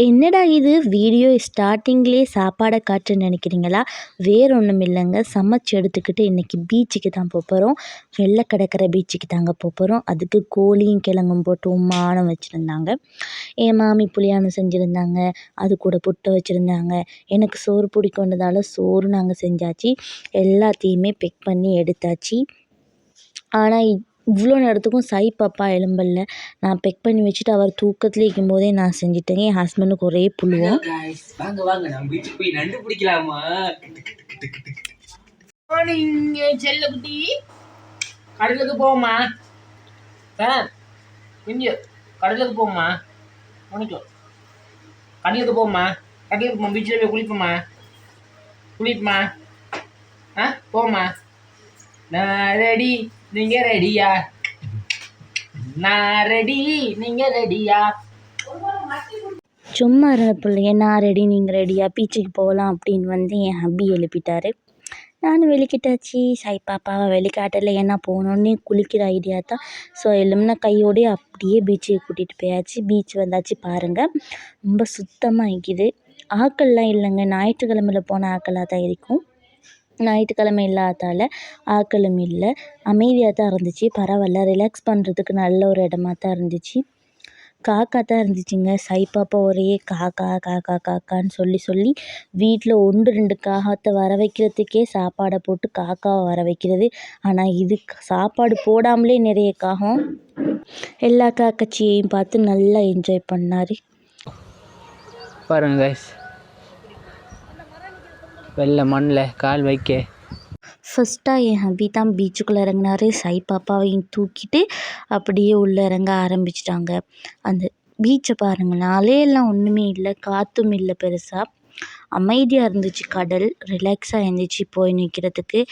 என்னடா இது வீடியோ ஸ்டார்ட்டிங்லேயே சாப்பாடை காட்டுன்னு நினைக்கிறீங்களா? வேறு ஒன்றும் இல்லைங்க. சமைச்சு எடுத்துக்கிட்டு இன்றைக்கி பீச்சுக்கு தான் போகிறோம். வெள்ளை கடற்கரை பீச்சுக்கு தாங்க போகிறோம். அதுக்கு கோழியும் கிழங்கும் போட்டு உம்மானம் வச்சுருந்தாங்க. என் மாமி புளியானம் செஞ்சுருந்தாங்க. அது கூட புட்டு வச்சுருந்தாங்க. எனக்கு சோறு பிடிக்குன்றதால சோறு நாங்கள் செஞ்சாச்சு. எல்லாத்தையுமே பெக் பண்ணி எடுத்தாச்சு. ஆனால் இவ்வளோ நேரத்துக்கும் சாய் பாப்பா எழும்பல. நான் பெக் பண்ணி வச்சுட்டு அவர் தூக்கத்துலேயே இருக்கும்போதே நான் செஞ்சுட்டேங்க. என் ஹஸ்பண்டுக்கு ஒரே புழுவோம். வாங்க வாங்க நம்ம பீச்சுக்கு போய் நண்டு பிடிக்கலாமா? செல்லக்குட்டி கடலுக்கு போமா சார்? கொஞ்சம் கடலுக்கு போமா? உனக்கு கடலுக்கு போமா? கடலுக்கு போமா? பீச்சில் போய் குளிப்போமா? போமா? நான் ரெடி, நீங்க ரெடியா? நான் ரெடி, நீங்க ரெடியா? சும்மா இருந்த பிள்ளைய நான் ரெடி நீங்கள் ரெடியா பீச்சுக்கு போகலாம் அப்படின்னு வந்து என் ஹப்பி எழுப்பிட்டாரு. நானும் வெளிக்கிட்டாச்சு. சாய் பாப்பாவை வெளிக்காட்டல, ஏன்னா போனோடனே குளிக்கிற ஐடியா தான். ஸோ எழும்னா கையோடய அப்படியே பீச்சுக்கு கூட்டிகிட்டு போயாச்சு. பீச் வந்தாச்சு பாருங்கள். ரொம்ப சுத்தமாக இருக்குது. ஆக்கள்லாம் இல்லைங்க. ஞாயிற்றுக்கிழமையில் போன ஆக்களாக தான் இருக்கும். ஞாயிற்றுக்கிழமை இல்லாதால ஆக்களும் இல்லை. அமைதியாக தான் இருந்துச்சு. பரவாயில்ல, ரிலாக்ஸ் பண்ணுறதுக்கு நல்ல ஒரு இடமா தான் இருந்துச்சு. காக்கா தான் இருந்துச்சுங்க. சாய் பாப்பா ஒரே காக்கா காக்கா காக்கான்னு சொல்லி வீட்டில் 1-2 காகத்தை வர வைக்கிறதுக்கே சாப்பாடை போட்டு காக்காவை வர வைக்கிறது. ஆனால் இது சாப்பாடு போடாமலே நிறைய காகம். எல்லா காக்கச்சியையும் பார்த்து நல்லா என்ஜாய் பண்ணார். பாருங்க வெள்ளை மண்ணில் கால் வைக்க ஃபஸ்ட்டாக என் ஹப்பி தான் பீச்சுக்குள்ளே இறங்கினாரு. சாய் பாப்பாவையும் தூக்கிட்டு அப்படியே உள்ளே இறங்க ஆரம்பிச்சிட்டாங்க. அந்த பீச்சை பாருங்களேன், அலையெல்லாம் ஒன்றுமே இல்லை, காற்றும் இல்லை, பெருசாக அமைதியாக இருந்துச்சு. கடல் ரிலாக்ஸாக இருந்துச்சு போய் நிற்கிறதுக்கு.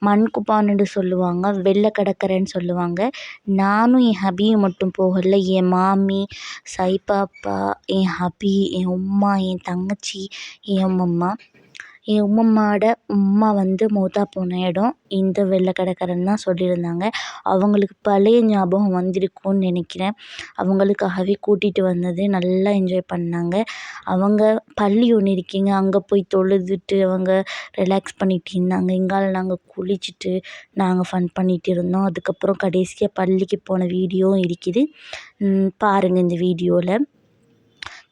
மண் குப்பான்னு சொல்லுவாங்க, வெள்ளை கடற்கரைன்னு சொல்லுவாங்க. நானும் என் ஹபியும் மட்டும் போகலை. என் மாமி, சாய் பாப்பா, என் ஹபி, என் உம்மா, என் தங்கச்சி, என் உம்மம்மா. என் உம்மம்மாவோட உம்மா வந்து மௌத்தா போன இடம் இந்த வெள்ளை கடற்கரைன்னு தான் சொல்லியிருந்தாங்க. அவங்களுக்கு பழைய ஞாபகம் வந்திருக்கும்னு நினைக்கிறேன். அவங்களுக்காகவே கூட்டிகிட்டு வந்தது. நல்லா என்ஜாய் பண்ணாங்க. அவங்க பள்ளி ஒன்று இருக்குங்க, அங்கே போய் தொழுதுட்டு அவங்க ரிலாக்ஸ் பண்ணிகிட்டு இருந்தாங்க. இங்கால நாங்கள் குளிச்சுட்டு நாங்கள் ஃபன் பண்ணிகிட்டு இருந்தோம். அதுக்கப்புறம் கடைசியாக பள்ளிக்கு போன வீடியோவும் இருக்குது, பாருங்கள் இந்த வீடியோவில்.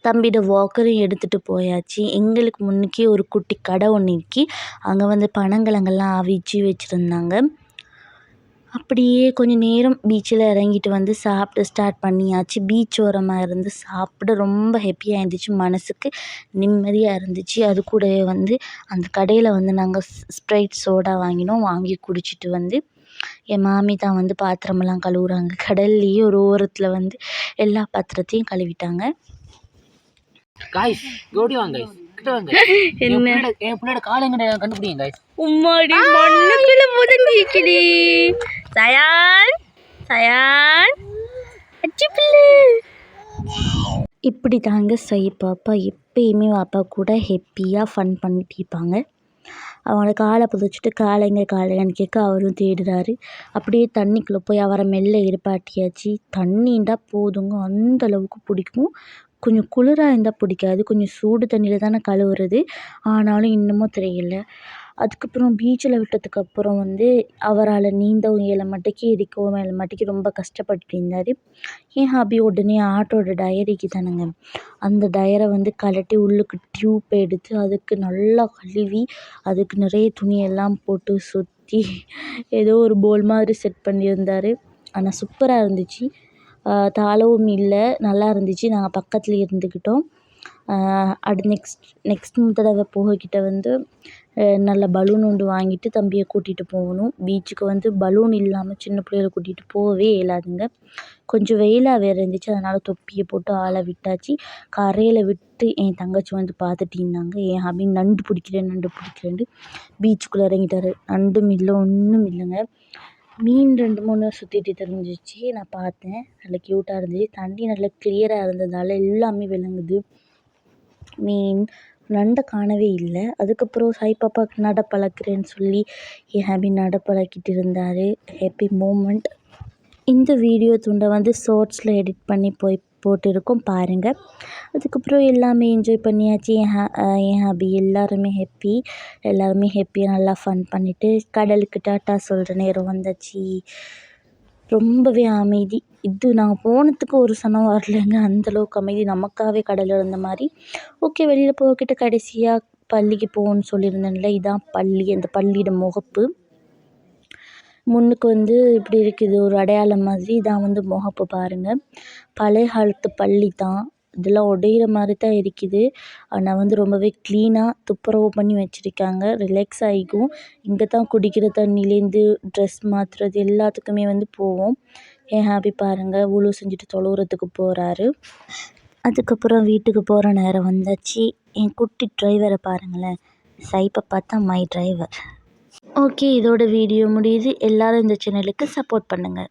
தம்பியோட வாக்கரும் எடுத்துகிட்டு போயாச்சு. எங்களுக்கு முன்னுக்கே ஒரு குட்டி கடை ஒன்று இருக்கு. அங்கே வந்து பனங்கிழங்கெல்லாம் அவிச்சு வச்சுருந்தாங்க. அப்படியே கொஞ்சம் நேரம் பீச்சில் இறங்கிட்டு வந்து சாப்பிட ஸ்டார்ட் பண்ணியாச்சு. பீச் ஓரமாக இருந்து சாப்பிட ரொம்ப ஹாப்பியாக இருந்துச்சு, மனதுக்கு நிம்மதியாக இருந்துச்சு. அது கூடவே வந்து அந்த கடையில் வந்து நாங்கள் ஸ்ப்ரைட் சோடா வாங்கினோம். வாங்கி குடிச்சிட்டு வந்து என் மாமி தான் வந்து பாத்திரமெல்லாம் கழுவுறாங்க. கடல்லையே ஒரு ஓரத்தில் வந்து எல்லா பாத்திரத்தையும் கழுவிட்டாங்க. காய்ஸ் ஓடி வாங்க गाइस, கிட்ட வாங்க. என்ன என் புள்ளட கால் எங்க கண்டுபிடிங்க गाइस. உம்மாடி மண்ணுக்குள்ள முதங்கிக்கிடி. சயான் சயான் அச்சி பிள்ளை. இப்படி தாங்க சாய் பாப்பா எப்பயுமே பாப்பா கூட ஹாப்பியாக ஃபன் பண்ணிட்டு இருப்பாங்க. அவங்கள காலை புதைச்சிட்டு காலைங்கன்னு கேட்க அவரும் தேடுறாரு. அப்படியே தண்ணிக்குள்ளே போய் அவரை மெல்ல இருப்பாட்டியாச்சு. தண்ணின்னா போதுங்க, அந்த அளவுக்கு பிடிக்கும். கொஞ்சம் குளிராக இருந்தால் பிடிக்காது. கொஞ்சம் சூடு தண்ணியில் தானே கழுவுறது, ஆனாலும் இன்னமும் தெரியல. அதுக்கப்புறம் பீச்சில் விட்டதுக்கப்புறம் வந்து அவரால் நீந்தவும் இயல மாட்டேக்கி, இருக்கவும் இயல மாட்டேக்கி, ரொம்ப கஷ்டப்பட்டு இருந்தார். என் ஹாபி உடனே ஆட்டோட டயருக்கு தானேங்க, அந்த டயரை வந்து கழட்டி உள்ளுக்கு டியூப் எடுத்து அதுக்கு நல்லா கழுவி அதுக்கு நிறைய துணியெல்லாம் போட்டு சுற்றி ஏதோ ஒரு போல் மாதிரி செட் பண்ணியிருந்தார். ஆனால் சூப்பராக இருந்துச்சு. தாளவும் இல்லை, நல்லா இருந்துச்சு. நாங்கள் பக்கத்தில் இருந்துக்கிட்டோம். நெக்ஸ்ட் தடவை போகக்கிட்ட வந்து நல்ல பலூன் ஒன்று வாங்கிட்டு தம்பியை கூட்டிகிட்டு போகணும். பீச்சுக்கு வந்து பலூன் இல்லாமல் சின்ன பிள்ளைகளை கூட்டிகிட்டு போகவே இயலாதுங்க. கொஞ்சம் வெயிலாக வேறு இருந்துச்சு, அதனால் தொப்பியை போட்டு ஆளை விட்டாச்சு. கரையில் விட்டு என் தங்கச்சி வந்து பார்த்துட்டு இருந்தாங்க. என் ஹபி நண்டு பிடிக்கிறேன்ட்டு பீச்சுக்குள்ளே இறங்கிட்டாரு. நண்டும் இல்லை, ஒன்றும் இல்லைங்க. மீன் 2-3 சுற்றிட்டு தெரிஞ்சிச்சு. நான் பார்த்தேன், நல்லா க்யூட்டாக இருந்துச்சு. தண்ணி நல்லா கிளியராக இருந்ததால் எல்லாமே விளங்குது. மீன் நண்டை காணவே இல்லை. அதுக்கப்புறம் சாய் பாப்பாவுக்கு நட பழக்கிறேன்னு சொல்லி என் ஹாபி நட பழக்கிட்டு இருந்தார். Happy moment. இந்த வீடியோ துண்டை வந்து ஷார்ட்ஸில் எடிட் பண்ணி போட்டிருக்கோம் பாருங்கள். அதுக்கப்புறம் எல்லாமே என்ஜாய் பண்ணியாச்சு. என் ஹாபி எல்லாருமே ஹாப்பியாக நல்லா ஃபன் பண்ணிவிட்டு கடலுக்கு டாட்டா சொல்கிற நேரம் வந்தாச்சு. ரொம்பவே அமைதி. இது நாங்கள் போனதுக்கு ஒரு சனம் வரலைங்க. அந்தளவுக்கு அமைதி. நமக்காகவே கடல் இருந்த மாதிரி. ஓகே, வெளியில் போய்கிட்ட கடைசியாக பள்ளிக்கு போகணுன்னு சொல்லியிருந்தேன்ல, இதான் பள்ளி. அந்த பள்ளியோட முகப்பு முன்னுக்கு இப்படி இருக்குது, ஒரு அடையாளம் மாதிரி. இதான் முகப்பு பாருங்கள். பழைய காலத்து பள்ளி தான். இதெல்லாம் உடையிற மாதிரி தான் இருக்குது. ஆனால் ரொம்பவே க்ளீனாக துப்புரவு பண்ணி வச்சுருக்காங்க. ரிலாக்ஸ் ஆகிக்கும். இங்கே தான் குடிக்கிற தண்ணிலேருந்து ட்ரெஸ் மாற்றுறது எல்லாத்துக்குமே போவோம். என் ஹாபி பாருங்கள், உழு செஞ்சுட்டு தொழுவுறதுக்கு போகிறாரு. அதுக்கப்புறம் வீட்டுக்கு போகிற நேரம் வந்தாச்சு. என் குட்டி டிரைவரை பாருங்களேன். சைப்பப்பா தான் மை டிரைவர். ஓகே, இதோட வீடியோ முடியுது. எல்லோரும் இந்த சேனலுக்கு சப்போர்ட் பண்ணுங்கள்.